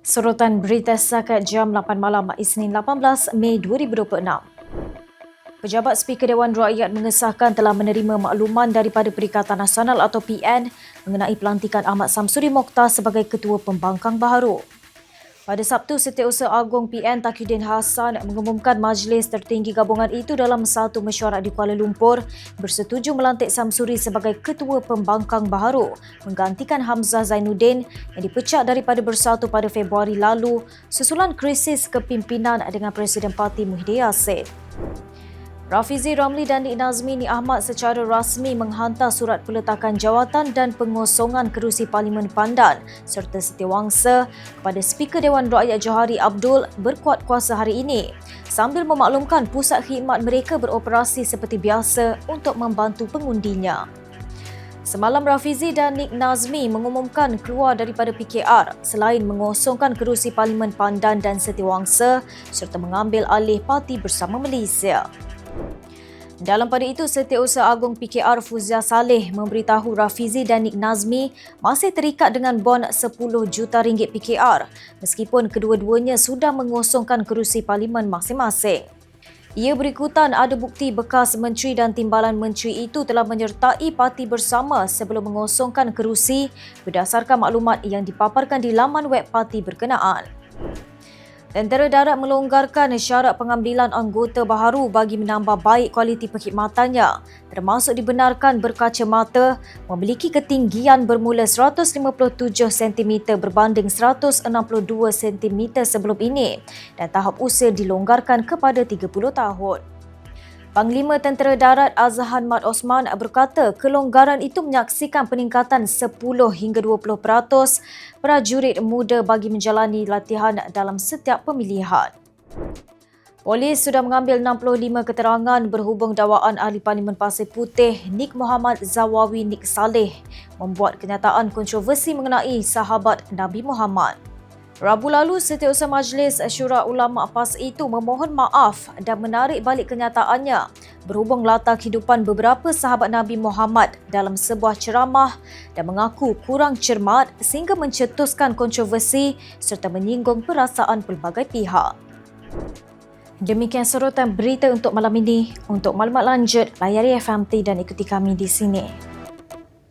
Sorotan berita setakat jam 8 malam Isnin 18 Mei 2026. Pejabat Speaker Dewan Rakyat mengesahkan telah menerima makluman daripada Perikatan Nasional atau PN mengenai pelantikan Ahmad Samsuri Mokhtar sebagai Ketua Pembangkang Baharu. Pada Sabtu, Setiausaha Agung PN Taqiyuddin Hassan mengumumkan majlis tertinggi gabungan itu dalam satu mesyuarat di Kuala Lumpur bersetuju melantik Samsuri sebagai Ketua Pembangkang Baharu menggantikan Hamzah Zainuddin yang dipecat daripada Bersatu pada Februari lalu susulan krisis kepimpinan dengan Presiden Parti Muhyiddin Yassin. Rafizi Ramli dan Nik Nazmi Nik Ahmad secara rasmi menghantar surat peletakan jawatan dan pengosongan kerusi Parlimen Pandan serta setiawangsa kepada Speaker Dewan Rakyat Johari Abdul berkuat kuasa hari ini sambil memaklumkan pusat khidmat mereka beroperasi seperti biasa untuk membantu pengundinya. Semalam Rafizi dan Nik Nazmi mengumumkan keluar daripada PKR selain mengosongkan kerusi Parlimen Pandan dan setiawangsa serta mengambil alih Parti Bersama Malaysia. Dalam pada itu, Setiausaha Agung PKR Fuzia Saleh memberitahu Rafizi dan Nik Nazmi masih terikat dengan bon 10 juta ringgit PKR meskipun kedua-duanya sudah mengosongkan kerusi Parlimen masing-masing. Ia berikutan ada bukti bekas menteri dan timbalan menteri itu telah menyertai Parti Bersama sebelum mengosongkan kerusi berdasarkan maklumat yang dipaparkan di laman web parti berkenaan. Tentera Darat melonggarkan syarat pengambilan anggota baharu bagi menambah baik kualiti perkhidmatannya, termasuk dibenarkan berkacamata memiliki ketinggian bermula 157 cm berbanding 162 cm sebelum ini dan tahap usia dilonggarkan kepada 30 tahun. Panglima Tentera Darat Azhan Mat Osman berkata kelonggaran itu menyaksikan peningkatan 10 hingga 20% prajurit muda bagi menjalani latihan dalam setiap pemilihan. Polis sudah mengambil 65 keterangan berhubung dakwaan Ahli Parlimen Pasir Putih Nik Muhammad Zawawi Nik Saleh membuat kenyataan kontroversi mengenai sahabat Nabi Muhammad. Rabu lalu, Setiausaha Majlis Syura Ulama PAS itu memohon maaf dan menarik balik kenyataannya berhubung latar kehidupan beberapa sahabat Nabi Muhammad dalam sebuah ceramah dan mengaku kurang cermat sehingga mencetuskan kontroversi serta menyinggung perasaan pelbagai pihak. Demikian sorotan berita untuk malam ini. Untuk maklumat lanjut, layari FMT dan ikuti kami di sini.